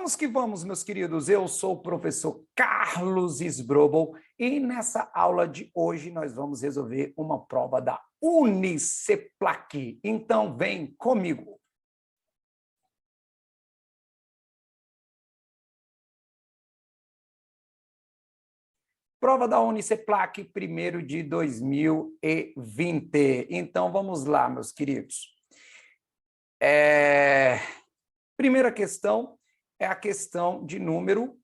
Vamos que vamos, meus queridos. Eu sou o professor Carlos Sbrobel e nessa aula de hoje nós vamos resolver uma prova da Uniceplac. Então, vem comigo. Prova da Uniceplac, 1º de 2020. Então, vamos lá, meus queridos. Primeira questão é a questão de número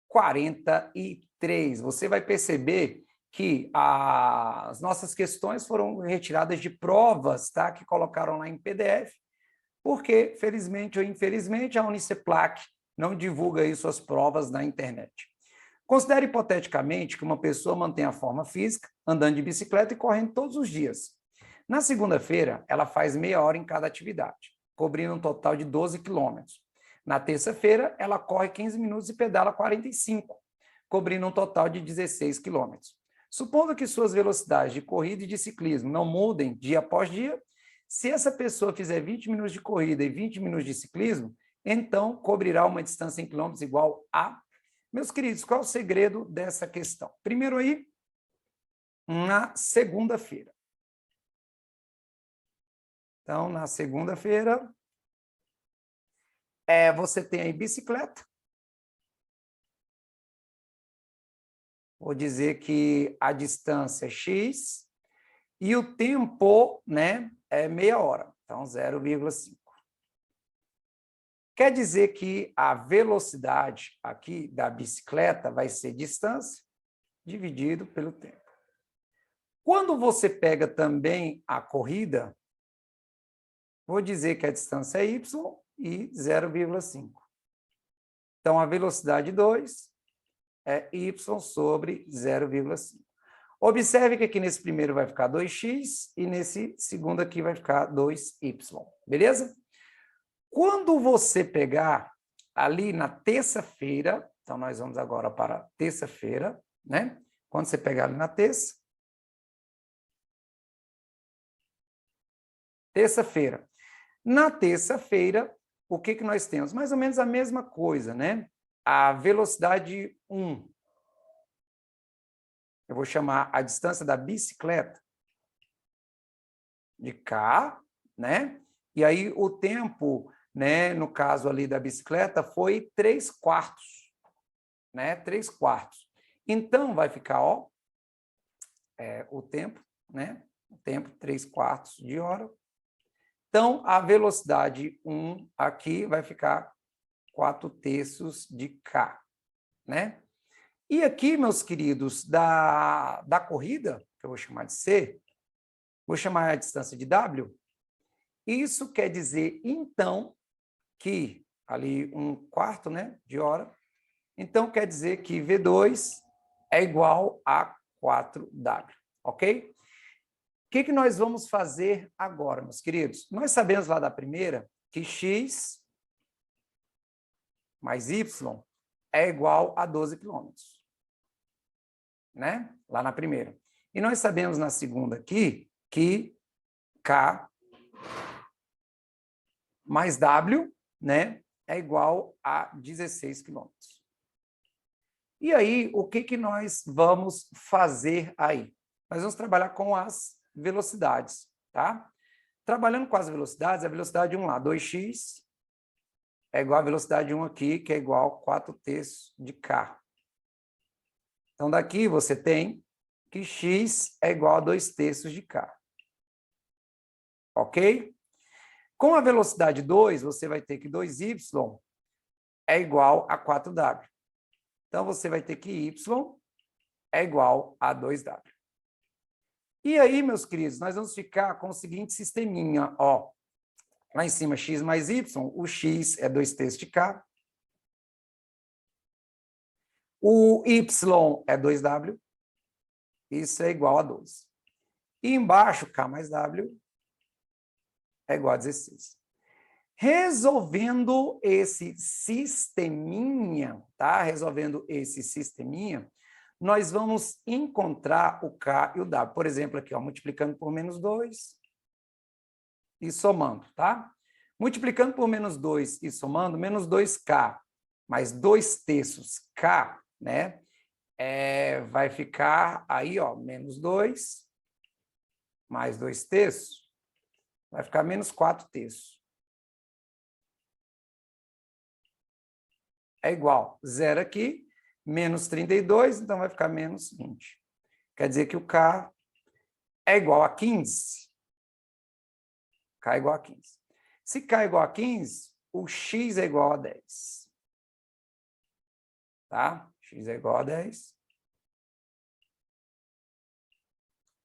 43. Você vai perceber que as nossas questões foram retiradas de provas, tá? Que colocaram lá em PDF, porque, felizmente ou infelizmente, a Uniceplac não divulga aí suas provas na internet. Considere hipoteticamente que uma pessoa mantém a forma física, andando de bicicleta e correndo todos os dias. Na segunda-feira, ela faz meia hora em cada atividade, cobrindo um total de 12 quilômetros. Na terça-feira, ela corre 15 minutos e pedala 45, cobrindo um total de 16 quilômetros. Supondo que suas velocidades de corrida e de ciclismo não mudem dia após dia, se essa pessoa fizer 20 minutos de corrida e 20 minutos de ciclismo, então cobrirá uma distância em quilômetros igual a... Meus queridos, qual é o segredo dessa questão? Primeiro aí, na segunda-feira. Então, na segunda-feira, você tem aí bicicleta. Vou dizer que a distância é x e o tempo, né, é meia hora. Então, 0,5. Quer dizer que a velocidade aqui da bicicleta vai ser distância dividido pelo tempo. Quando você pega também a corrida, vou dizer que a distância é y e 0,5. Então, a velocidade 2 é y sobre 0,5. Observe que aqui nesse primeiro vai ficar 2x e nesse segundo aqui vai ficar 2y. Beleza? Quando você pegar ali na terça-feira, então nós vamos agora para terça-feira, né? Quando você pegar ali na terça-feira. Na terça-feira, o que nós temos? Mais ou menos a mesma coisa, né? A velocidade 1. Eu vou chamar a distância da bicicleta de K, né? E aí o tempo, né, no caso ali da bicicleta, foi 3/4, né? 3/4. Então, vai ficar, ó, o tempo, né? O tempo, 3/4 de hora. Então, a velocidade 1 aqui vai ficar 4/3 de K, né? E aqui, meus queridos, da corrida, que eu vou chamar de C, vou chamar a distância de W. Isso quer dizer, então, que ali 1/4, né, de hora. Então, quer dizer que V2 é igual a 4W, ok? O que nós vamos fazer agora, meus queridos? Nós sabemos lá da primeira que x mais y é igual a 12 quilômetros, né? Lá na primeira. E nós sabemos na segunda aqui que K mais W, né, é igual a 16 quilômetros. E aí, o que nós vamos fazer aí? Nós vamos trabalhar com as velocidades, tá? Trabalhando com as velocidades, a velocidade 1 lá, 2x, é igual a velocidade 1 aqui, que é igual a 4/3 de K. Então, daqui você tem que x é igual a 2/3 de K. Ok? Com a velocidade 2, você vai ter que 2y é igual a 4w. Então, você vai ter que y é igual a 2w. E aí, meus queridos, nós vamos ficar com o seguinte sisteminha, ó. Lá em cima, x mais y, o x é 2/3 de K. O y é 2w. Isso é igual a 12. E embaixo, K mais w é igual a 16. Resolvendo esse sisteminha, tá? Resolvendo esse sisteminha, nós vamos encontrar o K e o W. Por exemplo, aqui, ó, multiplicando por -2 e somando, tá? Multiplicando por menos 2 e somando, menos 2K, mais 2/3 K, né? Vai ficar aí, ó, menos 2, mais 2/3, vai ficar menos 4/3. É igual, zero aqui, menos 32, então vai ficar menos 20. Quer dizer que o K é igual a 15. K é igual a 15. Se K é igual a 15, o X é igual a 10. Tá? X é igual a 10.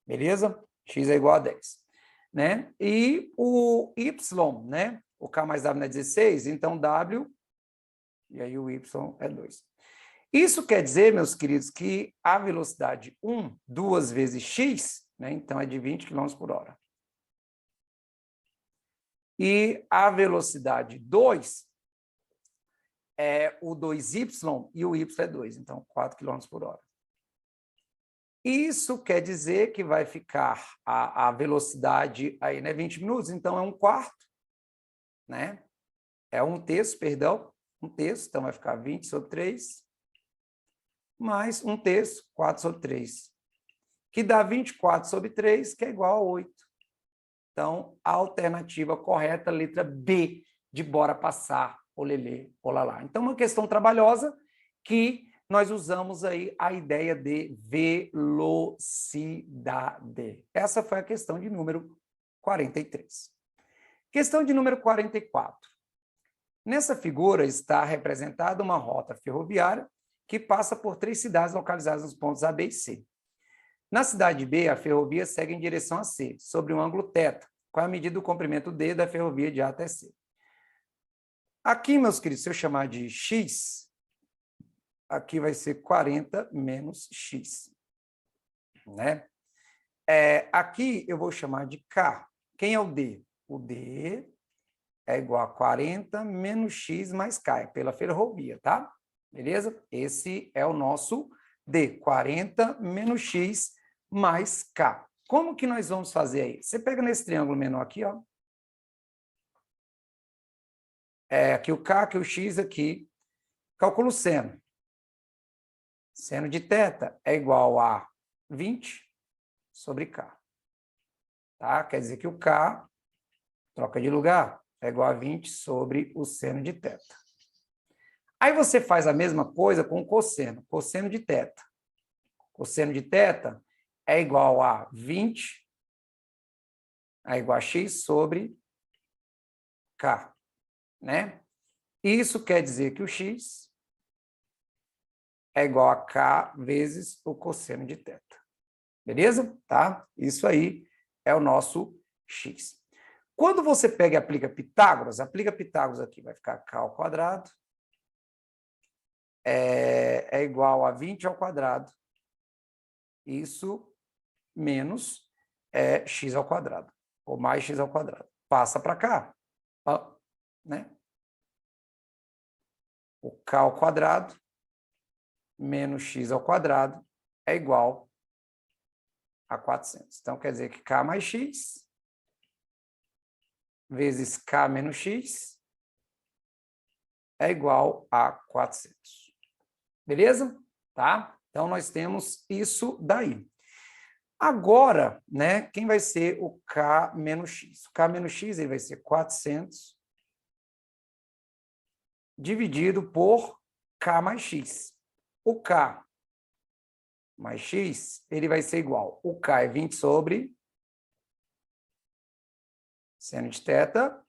Beleza? X é igual a 10. Né? E o Y, né? O K mais W não é 16, então W, e aí o Y é 2. Isso quer dizer, meus queridos, que a velocidade 1, 2 vezes x, né? Então é de 20 km por hora. E a velocidade 2 é o 2y e o y é 2, então 4 km por hora. Isso quer dizer que vai ficar a velocidade aí, né, 20 minutos, então é 1/4, né? É 1/3, perdão, 1/3, então vai ficar 20 sobre 3, mais 1/3, 4 sobre 3, que dá 24 sobre 3, que é igual a 8. Então, a alternativa correta, letra B, de bora passar, olelê, olalá. Então, uma questão trabalhosa que nós usamos aí a ideia de velocidade. Essa foi a questão de número 43. Questão de número 44. Nessa figura está representada uma rota ferroviária que passa por 3 cidades localizadas nos pontos A, B e C. Na cidade B, a ferrovia segue em direção a C, sobre um ângulo θ, com a medida do comprimento D da ferrovia de A até C. Aqui, meus queridos, se eu chamar de X, aqui vai ser 40 menos X. Né? Aqui eu vou chamar de K. Quem é o D? O D é igual a 40 menos X mais K, é pela ferrovia, tá? Beleza? Esse é o nosso D, 40 menos X mais K. Como que nós vamos fazer aí? Você pega nesse triângulo menor aqui, ó. Aqui o K, aqui o X, aqui. Calcula o seno. Seno de θ é igual a 20 sobre K. Tá? Quer dizer que o K, troca de lugar, é igual a 20 sobre o seno de θ. Aí você faz a mesma coisa com o cosseno. Cosseno de θ. Cosseno de θ é igual a 20, é igual a x sobre K. Né? Isso quer dizer que o x é igual a K vezes o cosseno de θ. Beleza? Tá? Isso aí é o nosso x. Quando você pega e aplica Pitágoras aqui, vai ficar K ao quadrado é igual a 20 ao quadrado. Isso menos x ao quadrado, ou mais x ao quadrado. Passa para cá. Ó, né? O K ao quadrado menos x ao quadrado é igual a 400. Então, quer dizer que K mais x vezes K menos x é igual a 400. Beleza? Tá? Então, nós temos isso daí. Agora, né, quem vai ser o K menos x? O K menos x ele vai ser 400 dividido por K mais x. O K mais x, ele vai ser igual. O K é 20 sobre seno de θ.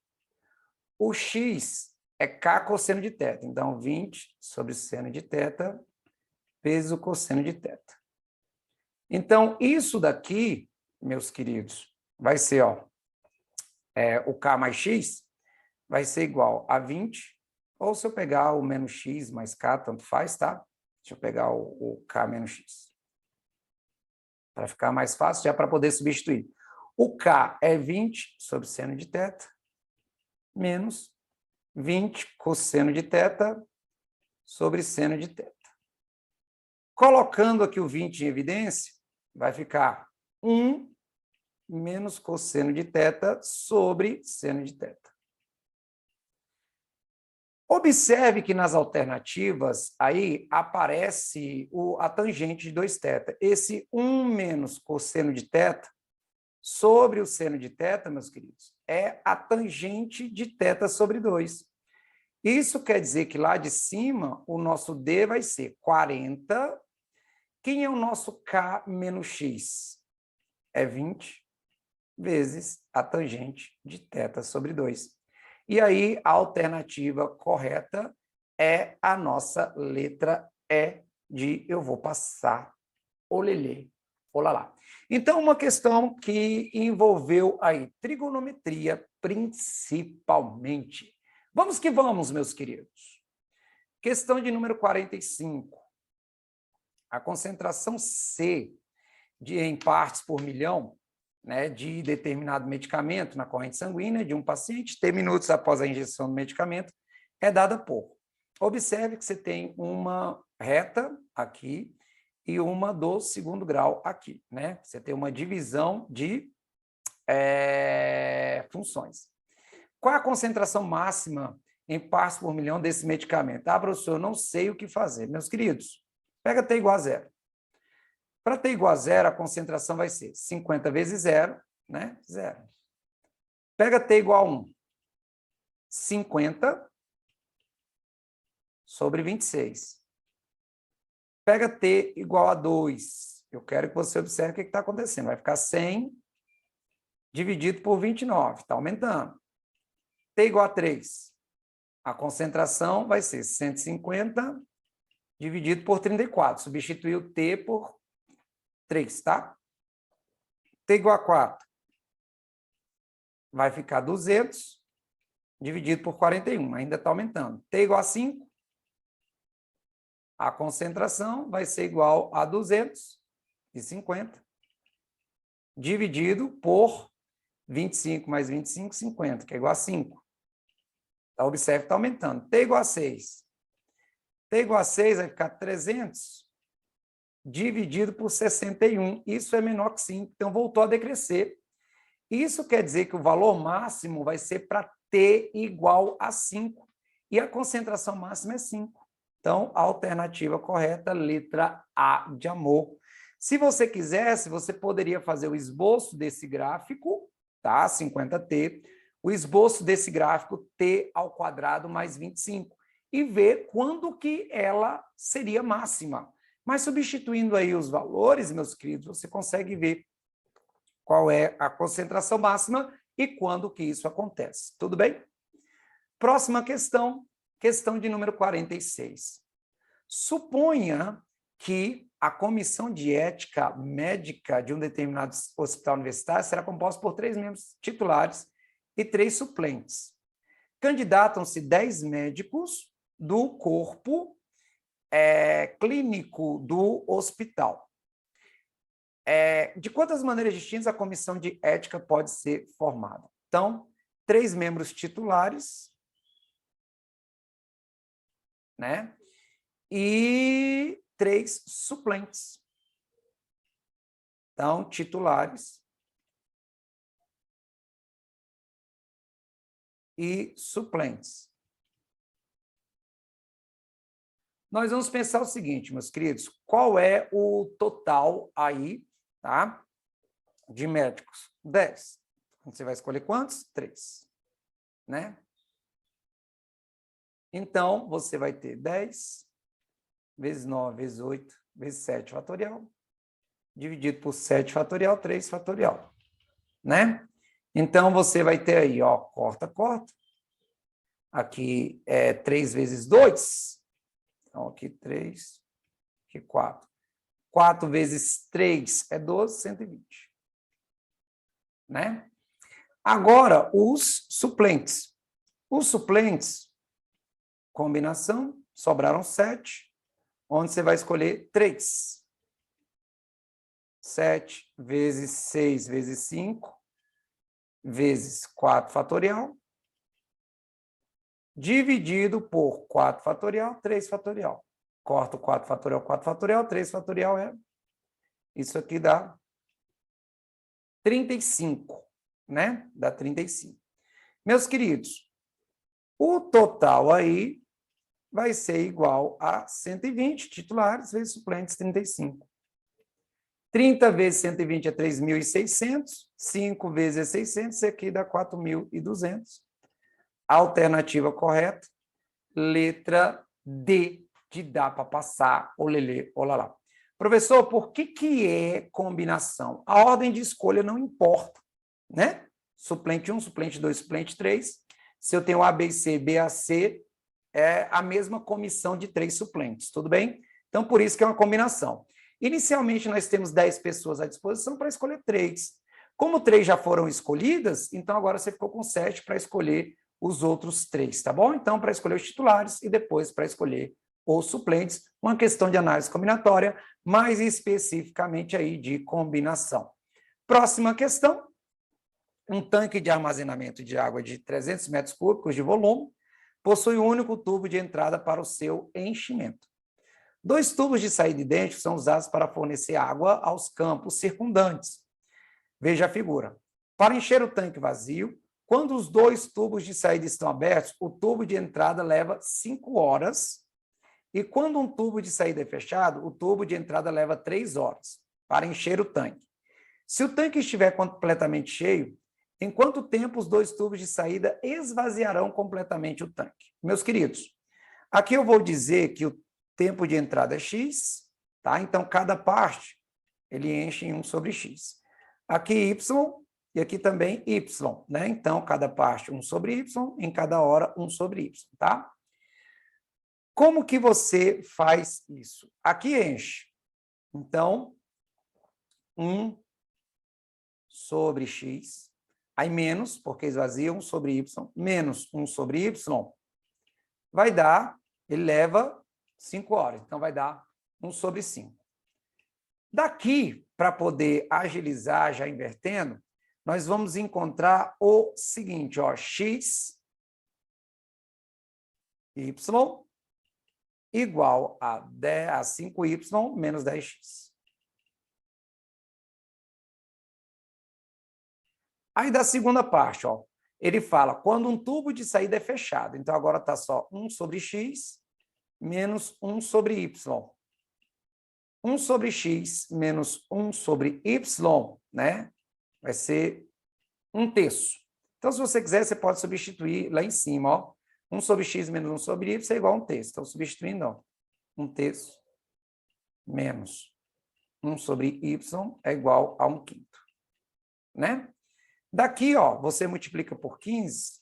O x é K cosseno de θ. Então, 20 sobre seno de θ vezes o cosseno de θ. Então, isso daqui, meus queridos, vai ser, ó, o K mais x vai ser igual a 20, ou se eu pegar o menos x mais K, tanto faz, tá? Deixa eu pegar o K menos x. Para ficar mais fácil, já para poder substituir. O K é 20 sobre seno de θ, menos 20 cosseno de θ sobre seno de θ. Colocando aqui o 20 em evidência, vai ficar 1 menos cosseno de θ sobre seno de θ. Observe que nas alternativas aí aparece a tangente de 2θ. Esse 1 menos cosseno de θ sobre o seno de θ, meus queridos, é a tangente de θ sobre 2. Isso quer dizer que lá de cima o nosso D vai ser 40. Quem é o nosso K menos X? É 20 vezes a tangente de θ sobre 2. E aí, a alternativa correta é a nossa letra E de eu vou passar olelê, olalá. Então, uma questão que envolveu aí trigonometria principalmente. Vamos que vamos, meus queridos. Questão de número 45. A concentração C em partes por milhão, né, de determinado medicamento na corrente sanguínea de um paciente, T minutos após a injeção do medicamento, é dada por. Observe que você tem uma reta aqui e uma do segundo grau aqui, né? Você tem uma divisão de funções. Qual é a concentração máxima em partes por milhão desse medicamento? Ah, professor, eu não sei o que fazer. Meus queridos, pega T igual a zero. Para T igual a zero, a concentração vai ser 50 vezes zero, né? Zero. Pega T igual a 1. 50 sobre 26. Pega T igual a 2. Eu quero que você observe o que está acontecendo. Vai ficar 100 dividido por 29. Está aumentando. T igual a 3. A concentração vai ser 150 dividido por 34. Substituir o T por 3, tá? T igual a 4. Vai ficar 200 dividido por 41. Ainda está aumentando. T igual a 5. A concentração vai ser igual a 250 dividido por 25 mais 25, 50, que é igual a 5. Então, observe que está aumentando. T igual a 6. T igual a 6 vai ficar 300 dividido por 61. Isso é menor que 5, então voltou a decrescer. Isso quer dizer que o valor máximo vai ser para T igual a 5. E a concentração máxima é 5. Então, a alternativa correta, letra A de amor. Se você quisesse, você poderia fazer o esboço desse gráfico, tá? 50T. O esboço desse gráfico, T ao quadrado mais 25. E ver quando que ela seria máxima. Mas substituindo aí os valores, meus queridos, você consegue ver qual é a concentração máxima e quando que isso acontece. Tudo bem? Próxima questão, questão de número 46. Suponha que a comissão de ética médica de um determinado hospital universitário será composta por 3 membros titulares e 3 suplentes. Candidatam-se 10 médicos do corpo clínico do hospital. De quantas maneiras distintas a comissão de ética pode ser formada? Então, 3 membros titulares, né? E 3 suplentes. Então, titulares e suplentes. Nós vamos pensar o seguinte, meus queridos, qual é o total aí, tá? De médicos? 10. Você vai escolher quantos? 3, né? Então, você vai ter 10 vezes 9 vezes 8 vezes 7 fatorial, dividido por 7 fatorial, 3 fatorial, né? Então, você vai ter aí, ó, corta, corta. Aqui é 3 vezes 2. Então, aqui 3, aqui 4. 4 vezes 3 é 12, 120. Né? Agora, os suplentes. Os suplentes, combinação, sobraram 7, onde você vai escolher 3. 7 vezes 6 vezes 5, vezes 4 fatorial, dividido por 4 fatorial, 3 fatorial. Corta o 4 fatorial, 3 fatorial é... Isso aqui dá 35, né? Dá 35. Meus queridos, O total aí vai ser igual a 120 titulares vezes suplentes, 35. 30 vezes 120 é 3.600, 5 vezes é 600, isso aqui dá 4.200. Alternativa correta, letra D, de dá para passar, olelê, olalá. Professor, por que é combinação? A ordem de escolha não importa, né? Suplente 1, suplente 2, suplente 3. Se eu tenho A, B, C, B, A, C, é a mesma comissão de 3 suplentes, tudo bem? Então, por isso que é uma combinação. Inicialmente, nós temos 10 pessoas à disposição para escolher 3. Como 3 já foram escolhidas, então agora você ficou com 7 para escolher os outros 3, tá bom? Então, para escolher os titulares e depois para escolher os suplentes, uma questão de análise combinatória, mais especificamente aí de combinação. Próxima questão. Um tanque de armazenamento de água de 300 metros cúbicos de volume possui um único tubo de entrada para o seu enchimento. 2 tubos de saída idênticos são usados para fornecer água aos campos circundantes. Veja a figura. Para encher o tanque vazio, quando os 2 tubos de saída estão abertos, o tubo de entrada leva 5 horas, e quando um tubo de saída é fechado, o tubo de entrada leva 3 horas para encher o tanque. Se o tanque estiver completamente cheio, em quanto tempo os 2 tubos de saída esvaziarão completamente o tanque? Meus queridos, aqui eu vou dizer que o tempo de entrada é x, tá? Então, cada parte ele enche em 1 sobre x. Aqui y e aqui também y, né? Então, cada parte 1 sobre y, em cada hora 1 sobre y, tá? Como que você faz isso? Aqui enche. Então, 1 sobre x, aí menos, porque esvazia 1 sobre y, menos 1 sobre y, vai dar, ele leva 5 horas, então vai dar 1 sobre 5. Daqui, para poder agilizar, já invertendo, nós vamos encontrar o seguinte, ó, x, y, igual a 5y menos 10x. Aí da segunda parte, ó, ele fala quando um tubo de saída é fechado. Então, agora está só 1 sobre x menos 1 sobre y. 1 sobre x menos 1 sobre y, né? Vai ser 1/3. Então, se você quiser, você pode substituir lá em cima, ó. 1 sobre x menos 1 sobre y é igual a 1/3. Então, substituindo, ó, 1/3 menos 1 sobre y é igual a 1/5, né? Daqui, ó, você multiplica por 15,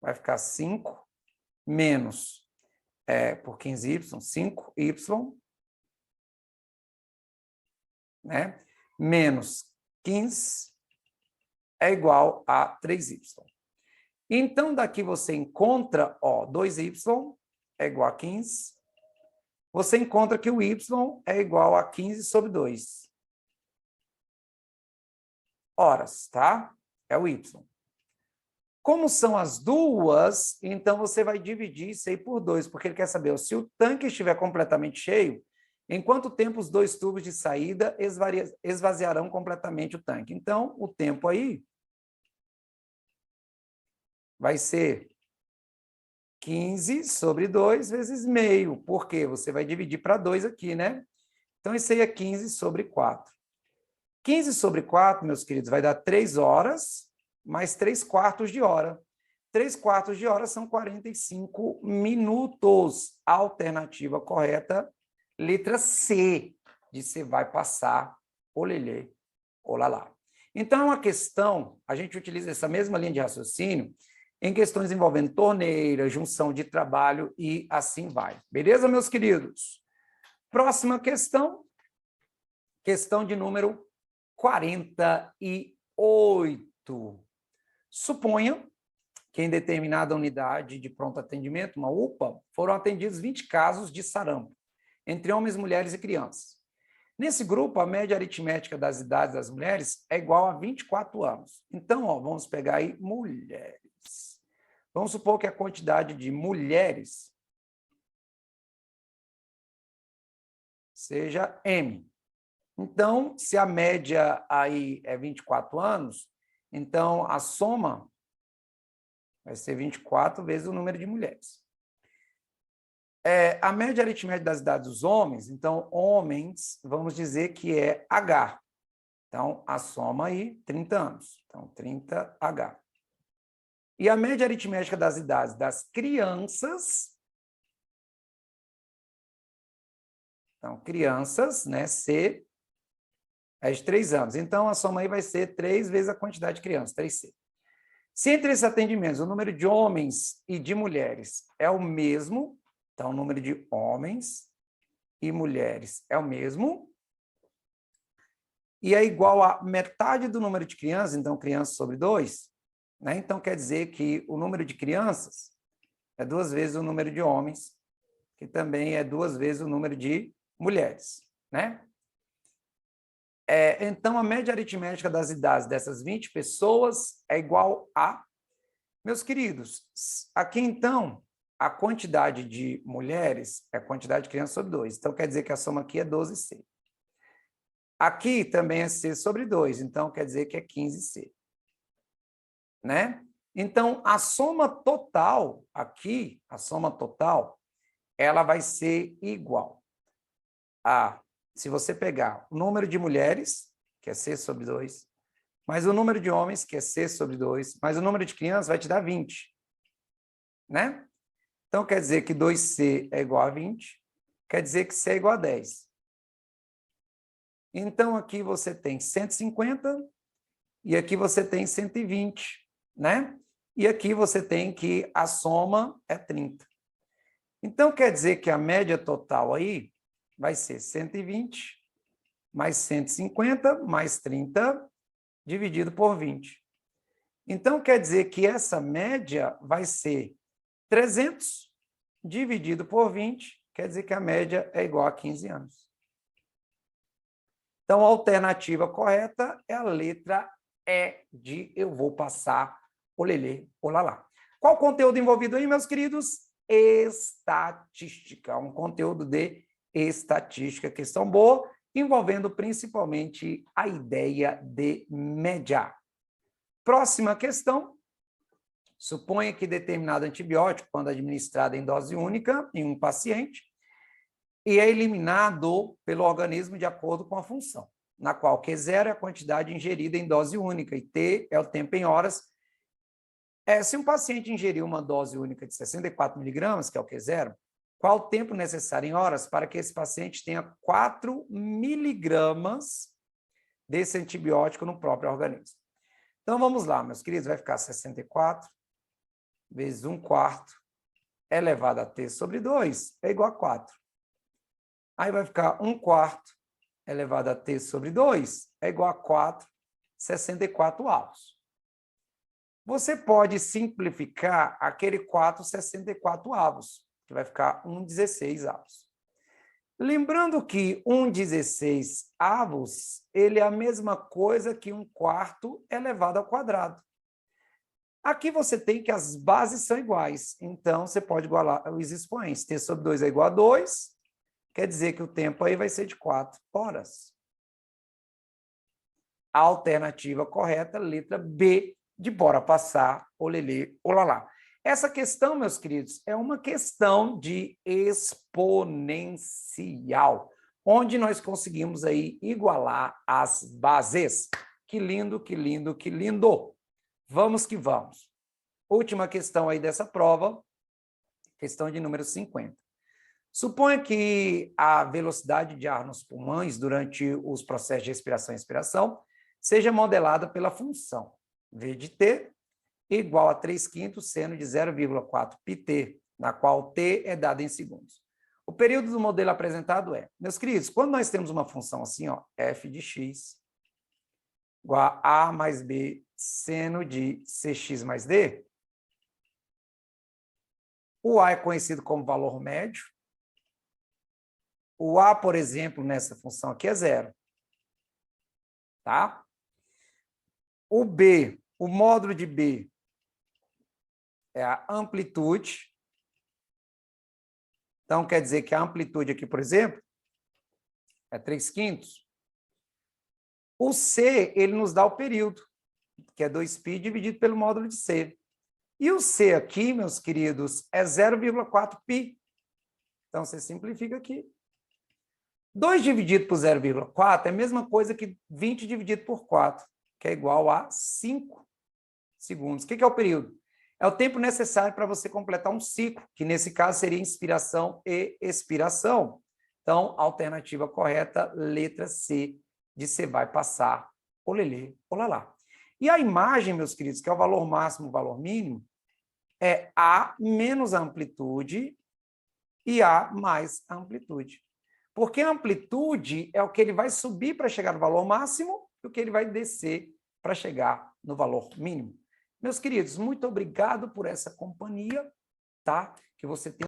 vai ficar 5 menos por 15y, 5y, né? Menos 15 é igual a 3y. Então, daqui você encontra, ó, 2y é igual a 15. Você encontra que o y é igual a 15 sobre 2 horas, tá? É o y. Como são as duas, então você vai dividir isso aí por 2, porque ele quer saber se o tanque estiver completamente cheio, em quanto tempo os 2 tubos de saída esvaziarão completamente o tanque. Então, o tempo aí vai ser 15 sobre 2 vezes meio, porque você vai dividir para 2 aqui, né? Então, isso aí é 15 sobre 4. 15 sobre 4, meus queridos, vai dar 3 horas, mais 3/4 de hora. 3/4 de hora são 45 minutos. Alternativa correta, letra C, de você vai passar, olelê, olalá. Então, é uma questão, a gente utiliza essa mesma linha de raciocínio em questões envolvendo torneira, junção de trabalho e assim vai. Beleza, meus queridos? Próxima questão, questão de número 48. Suponha que em determinada unidade de pronto atendimento, uma UPA, foram atendidos 20 casos de sarampo, entre homens, mulheres e crianças. Nesse grupo, a média aritmética das idades das mulheres é igual a 24 anos. Então, ó, vamos pegar aí mulheres. Vamos supor que a quantidade de mulheres seja M. Então, se a média aí é 24 anos, então a soma Vai ser 24 vezes o número de mulheres. A média aritmética das idades dos homens, então, homens, vamos dizer que é H. Então, a soma aí, 30 anos. Então, 30H. E a média aritmética das idades das crianças, então, crianças, né, C, é de 3 anos. Então, a soma aí vai ser 3 vezes a quantidade de crianças, 3C. Se entre esses atendimentos o número de homens e de mulheres é o mesmo, então, o número de homens e mulheres é o mesmo, e é igual a metade do número de crianças, então, crianças sobre 2, né? Então, quer dizer que o número de crianças é 2 vezes o número de homens, que também é 2 vezes o número de mulheres, né? Então, a média aritmética das idades dessas 20 pessoas é igual a... Meus queridos, aqui, então, a quantidade de mulheres é a quantidade de crianças sobre 2. Então, quer dizer que a soma aqui é 12C. Aqui também é C sobre 2, então quer dizer que é 15C. Né? Então, a soma total, aqui, a soma total, ela vai ser igual a, se você pegar o número de mulheres, que é C sobre 2, mais o número de homens, que é C sobre 2, mais o número de crianças, vai te dar 20. Né? Então, quer dizer que 2C é igual a 20, quer dizer que C é igual a 10. Então, aqui você tem 150 e aqui você tem 120, né? E aqui você tem que a soma é 30. Então, quer dizer que a média total aí vai ser 120 mais 150 mais 30 dividido por 20. Então, quer dizer que essa média vai ser 300 dividido por 20, quer dizer que a média é igual a 15 anos. Então, a alternativa correta é a letra E de eu vou passar olelê, olalá. Qual o conteúdo envolvido aí, meus queridos? Estatística, um conteúdo de estatística, questão boa, envolvendo principalmente a ideia de média. Próxima questão. Suponha que determinado antibiótico, quando administrado em dose única em um paciente, e é eliminado pelo organismo de acordo com a função, na qual Q0 é a quantidade ingerida em dose única e T é o tempo em horas. Se um paciente ingerir uma dose única de 64 miligramas, que é o Q0, qual o tempo necessário em horas para que esse paciente tenha 4 miligramas desse antibiótico no próprio organismo? Então, vamos lá, meus queridos, vai ficar 64 vezes 1/4 elevado a T sobre 2 é igual a 4. Aí vai ficar 1/4 elevado a T sobre 2 é igual a 4, 64 avos. Você pode simplificar aquele 4, 64 avos, que vai ficar 1/16 avos. Lembrando que 1/16 avos, ele é a mesma coisa que 1/4 elevado ao quadrado. Aqui você tem que as bases são iguais, então você pode igualar os expoentes. T sobre 2 é igual a 2, quer dizer que o tempo aí vai ser de 4 horas. A alternativa correta, letra B, de bora passar, olelê, olalá. Essa questão, meus queridos, é uma questão de exponencial, onde nós conseguimos aí igualar as bases. Que lindo, que lindo, que lindo! Vamos que vamos. Última questão aí dessa prova, questão de número 50. Suponha que a velocidade de ar nos pulmões durante os processos de respiração e expiração seja modelada pela função V de T igual a 3/5 seno de 0,4 πt, na qual T é dada em segundos. O período do modelo apresentado é, meus queridos, quando nós temos uma função assim, ó, f de x igual a A mais B seno de Cx mais D, o A é conhecido como valor médio. O A, por exemplo, nessa função aqui é 0. Tá? O B, o módulo de B é a amplitude. Então, quer dizer que a amplitude aqui, por exemplo, é 3/5. O C, ele nos dá o período, que é 2π dividido pelo módulo de C. E o C aqui, meus queridos, é 0,4π. Então, você simplifica aqui. 2 dividido por 0,4 é a mesma coisa que 20 dividido por 4, que é igual a 5 segundos. O que é o período? É o tempo necessário para você completar um ciclo, que nesse caso seria inspiração e expiração. Então, alternativa correta, letra C, de você vai passar, olelê, olalá. E a imagem, meus queridos, que é o valor máximo, o valor mínimo, é A menos a amplitude e A mais a amplitude. Porque a amplitude é o que ele vai subir para chegar no valor máximo e o que ele vai descer para chegar no valor mínimo. Meus queridos, muito obrigado por essa companhia, tá? Que você tenha